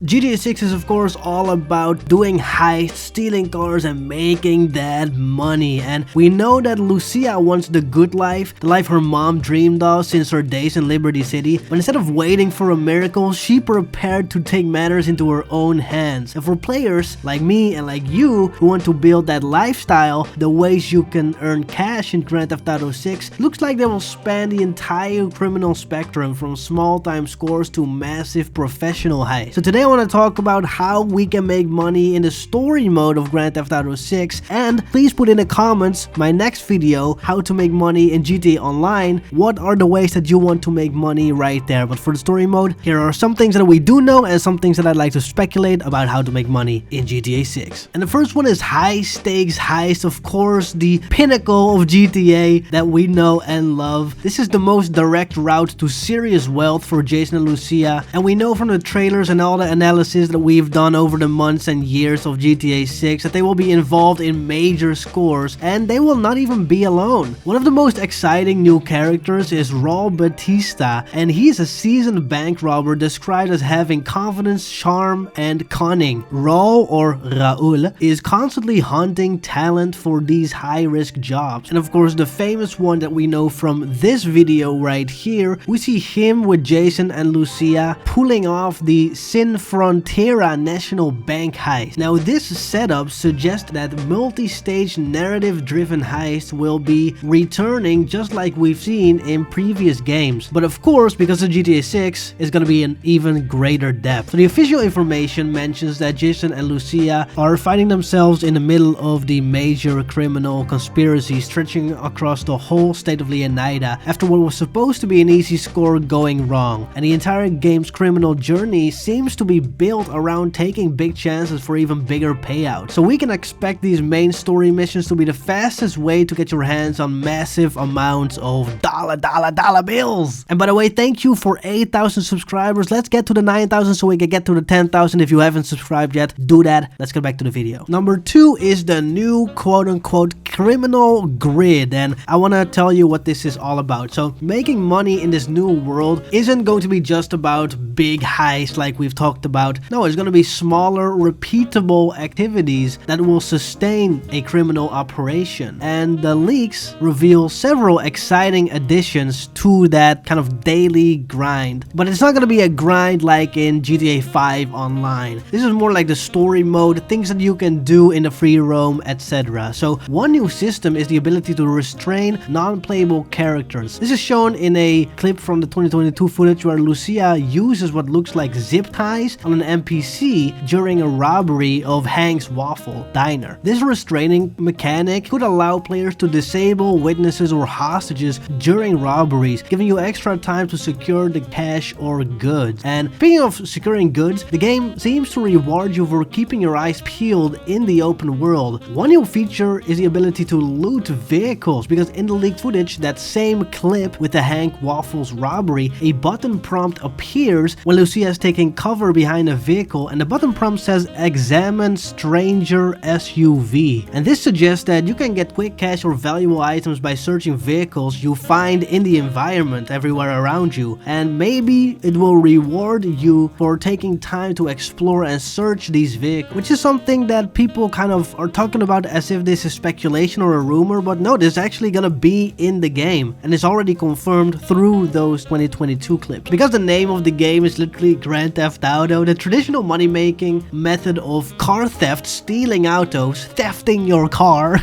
GTA 6 is of course all about doing heists, stealing cars and making that money, and we know that Lucia wants the good life, the life her mom dreamed of since her days in Liberty City, but instead of waiting for a miracle, she prepared to take matters into her own hands. And for players like me and like you who want to build that lifestyle, the ways you can earn cash in Grand Theft Auto 6 looks like they will span the entire criminal spectrum from small time scores to massive professional heists. So today I want to talk about how we can make money in the story mode of Grand Theft Auto 6, and please put in the comments my next video, how to make money in GTA Online. What are the ways that you want to make money right there? But for the story mode, here are some things that we do know and some things that I'd like to speculate about how to make money in GTA 6. And the first one is high stakes heist, of course the pinnacle of GTA that we know and love. This is the most direct route to serious wealth for Jason and Lucia, and we know from the trailers and all the analysis that we've done over the months and years of GTA 6 that they will be involved in major scores, and they will not even be alone. One of the most exciting new characters is Raul Batista, and he's a seasoned bank robber described as having confidence, charm, and cunning. Raul, or Raul, is constantly hunting talent for these high-risk jobs, and of course the famous one that we know from this video right here, we see him with Jason and Lucia pulling off the Sin Frontera National Bank heist. Now this setup suggests that multi-stage narrative-driven heists will be returning just like we've seen in previous games. But of course, because of GTA 6, it's gonna be an even greater depth. So the official information mentions that Jason and Lucia are finding themselves in the middle of the major criminal conspiracy stretching across the whole state of Leonida after what was supposed to be an easy score going wrong. And the entire game's criminal journey seems to be built around taking big chances for even bigger payouts. So we can expect these main story missions to be the fastest way to get your hands on massive amounts of dollar bills. And by the way, thank you for 8,000 subscribers. Let's get to the 9,000 so we can get to the 10,000. If you haven't subscribed yet, do that. Let's get back to the video. Number 2 is the new quote-unquote criminal grid, and I want to tell you what this is all about. So making money in this new world isn't going to be just about big heists like we've talked about. No, it's going to be smaller, repeatable activities that will sustain a criminal operation. And the leaks reveal several exciting additions to that kind of daily grind. But it's not going to be a grind like in GTA 5 Online. This is more like the story mode, things that you can do in the free roam, etc. So one new system is the ability to restrain non-playable characters. This is shown in a clip from the 2022 footage where Lucia uses what looks like zip ties on an NPC during a robbery of Hank's Waffle Diner. This restraining mechanic could allow players to disable witnesses or hostages during robberies, giving you extra time to secure the cash or goods. And speaking of securing goods, the game seems to reward you for keeping your eyes peeled in the open world. One new feature is the ability to loot vehicles, because in the leaked footage, that same clip with the Hank Waffles robbery, a button prompt appears when Lucia is taking cover behind a vehicle, and the button prompt says examine stranger SUV, and this suggests that you can get quick cash or valuable items by searching vehicles you find in the environment everywhere around you, and maybe it will reward you for taking time to explore and search these vehicles, which is something that people kind of are talking about as if this is speculation or a rumor, but no, this is actually gonna be in the game, and it's already confirmed through those 2022 clips. Because the name of the game is literally Grand Theft Auto, the traditional money-making method of car theft, stealing autos, thefting your car,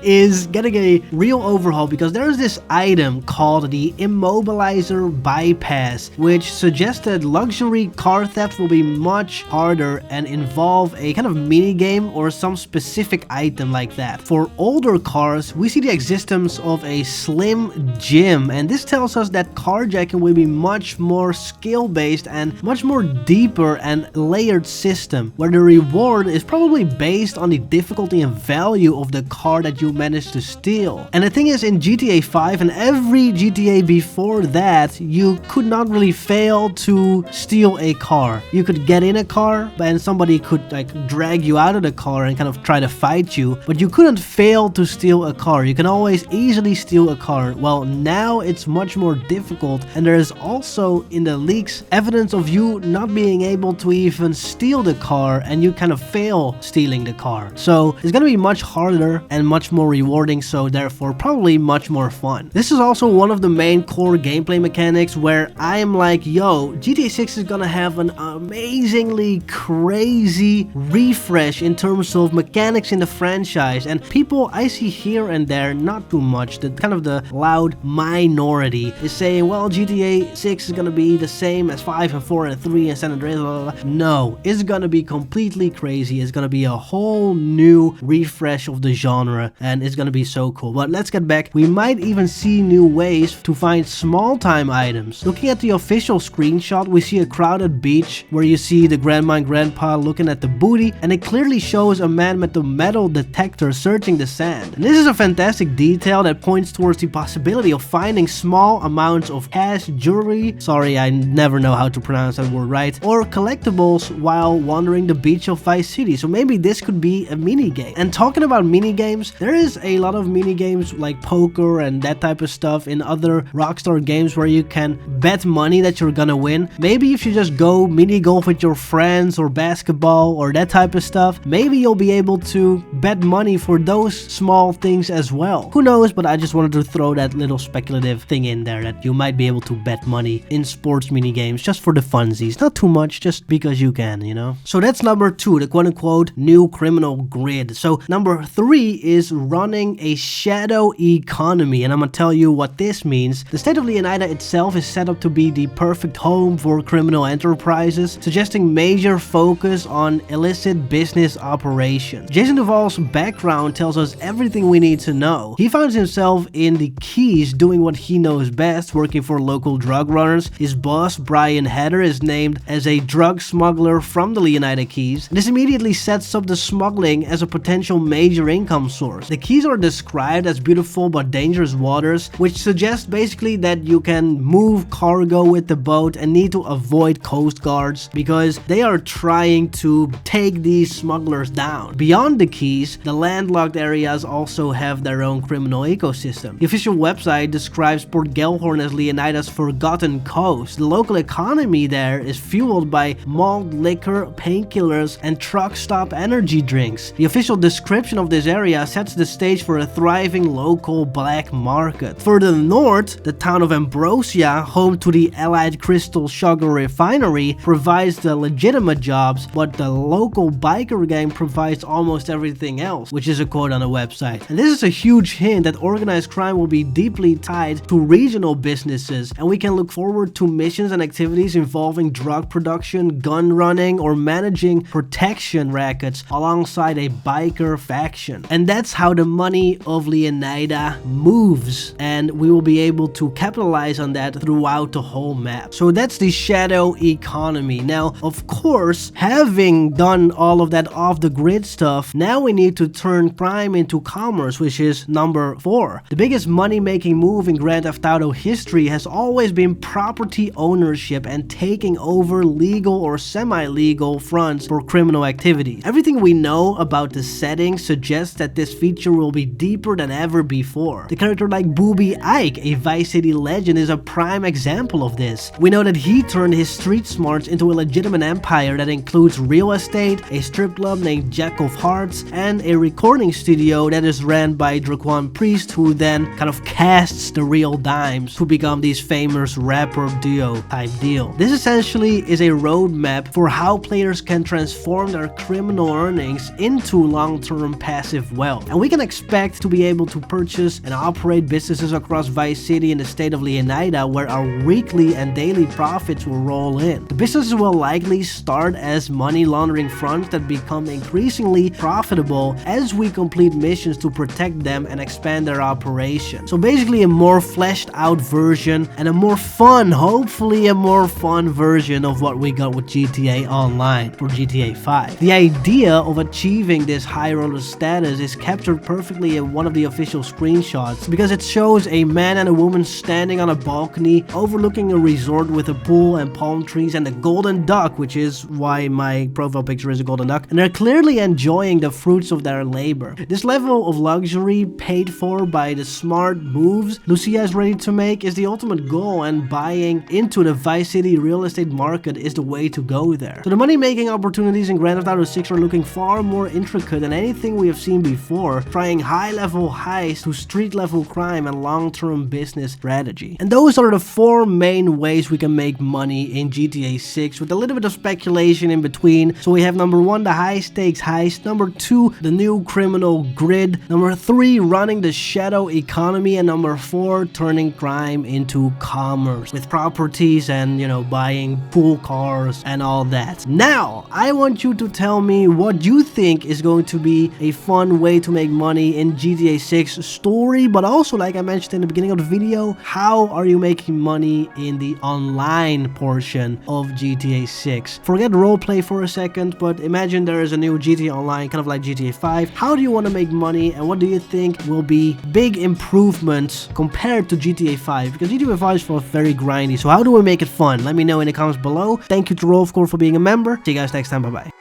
is getting a real overhaul, because there's this item called the Immobilizer Bypass, which suggests that luxury car theft will be much harder and involve a kind of mini game or some specific item like that. For older cars, we see the existence of a slim gym, and this tells us that carjacking will be much more skill-based and much more deeper and layered system, where the reward is probably based on the difficulty and value of the car that you managed to steal. And the thing is, in GTA 5 and every GTA before that, you could not really fail to steal a car. You could get in a car and somebody could like drag you out of the car and kind of try to fight you, but you couldn't fail to steal a car. You can always easily steal a car. Well, now it's much more difficult, and there is also in the leaks evidence of you not not being able to even steal the car and you kind of fail stealing the car. So it's gonna be much harder and much more rewarding, so therefore probably much more fun. This is also one of the main core gameplay mechanics where I am like, yo, GTA 6 is gonna have an amazingly crazy refresh in terms of mechanics in the franchise, and people I see here and there, not too much, the kind of the loud minority is saying, well, GTA 6 is gonna be the same as 5 and 4 and 3 and San Andreas, blah, blah, blah. No, it's gonna be completely crazy. It's gonna be a whole new refresh of the genre, and it's gonna be so cool. But let's get back. We might even see new ways to find small time items. Looking at the official screenshot, we see a crowded beach where you see the grandma and grandpa looking at the booty, and it clearly shows a man with a metal detector searching the sand. And this is a fantastic detail that points towards the possibility of finding small amounts of cash, jewelry, sorry, I never know how to pronounce that word right, or collectibles while wandering the beach of Vice City. So maybe this could be a mini game. And talking about mini games, there is a lot of mini games like poker and that type of stuff in other Rockstar games where you can bet money that you're gonna win. Maybe if you just go mini golf with your friends or basketball or that type of stuff, maybe you'll be able to bet money for those small things as well. Who knows, but I just wanted to throw that little speculative thing in there that you might be able to bet money in sports mini games just for the funsies. Not too much, just because you can, you know? So that's number 2, the quote-unquote new criminal grid. So number 3 is running a shadow economy, and I'm gonna tell you what this means. The state of Leonida itself is set up to be the perfect home for criminal enterprises, suggesting major focus on illicit business operations. Jason Duvall's background tells us everything we need to know. He finds himself in the Keys doing what he knows best, working for local drug runners. His boss, Brian Hatter, is named as a drug smuggler from the Leonida Keys. This immediately sets up the smuggling as a potential major income source. The Keys are described as beautiful but dangerous waters, which suggests basically that you can move cargo with the boat and need to avoid coast guards because they are trying to take these smugglers down. Beyond the Keys, the landlocked areas also have their own criminal ecosystem. The official website describes Port Gellhorn as Leonida's forgotten coast. The local economy there is fueled by malt liquor, painkillers, and truck stop energy drinks. The official description of this area sets the stage for a thriving local black market. Further north, the town of Ambrosia, home to the Allied Crystal Sugar Refinery, provides the legitimate jobs, but the local biker gang provides almost everything else, which is a quote on the website. And this is a huge hint that organized crime will be deeply tied to regional businesses, and we can look forward to missions and activities involving drug production, gun running, or managing protection rackets alongside a biker faction. And that's how the money of Leonida moves, and we will be able to capitalize on that throughout the whole map. So that's the shadow economy. Now, of course, having done all of that off the grid stuff, now we need to turn crime into commerce, which is number 4. The biggest money-making move in Grand Theft Auto history has always been property ownership and taking over legal or semi-legal fronts for criminal activity. Everything we know about the setting suggests that this feature will be deeper than ever before. The character like Booby Ike, a Vice City legend, is a prime example of this. We know that he turned his street smarts into a legitimate empire that includes real estate, a strip club named Jack of Hearts, and a recording studio that is ran by Draquan Priest, who then kind of casts the real dimes to become these famous rapper duo type deal. This essentially is a roadmap for how players can transform their criminal earnings into long-term passive wealth. And we can expect to be able to purchase and operate businesses across Vice City in the state of Leonida, where our weekly and daily profits will roll in. The businesses will likely start as money laundering fronts that become increasingly profitable as we complete missions to protect them and expand their operation. So basically a more fleshed out version and a more fun, hopefully a more fun version of what we got with GTA Online for GTA 5. The idea of achieving this high roller status is captured perfectly in one of the official screenshots because it shows a man and a woman standing on a balcony overlooking a resort with a pool and palm trees and a golden duck, which is why my profile picture is a golden duck, and they're clearly enjoying the fruits of their labor. This level of luxury paid for by the smart moves Lucia is ready to make is the ultimate goal, and buying into the Vice City real estate market market is the way to go there. So the money-making opportunities in Grand Theft Auto 6 are looking far more intricate than anything we have seen before, trying high-level heists to street-level crime and long-term business strategy. And those are the 4 main ways we can make money in GTA 6, with a little bit of speculation in between. So we have number 1, the high-stakes heist, number 2, the new criminal grid, number 3, running the shadow economy, and number 4, turning crime into commerce with properties and, you know, buying cool cars and all that. Now, I want you to tell me what you think is going to be a fun way to make money in GTA 6 story, but also, like I mentioned in the beginning of the video, how are you making money in the online portion of GTA 6? Forget roleplay for a second, but imagine there is a new GTA Online, kind of like GTA 5. How do you want to make money, and what do you think will be big improvements compared to GTA 5? Because GTA 5 is very grindy, so how do we make it fun? Let me know in the comments below. Thank you to Rolfcore for being a member. See you guys next time, bye bye.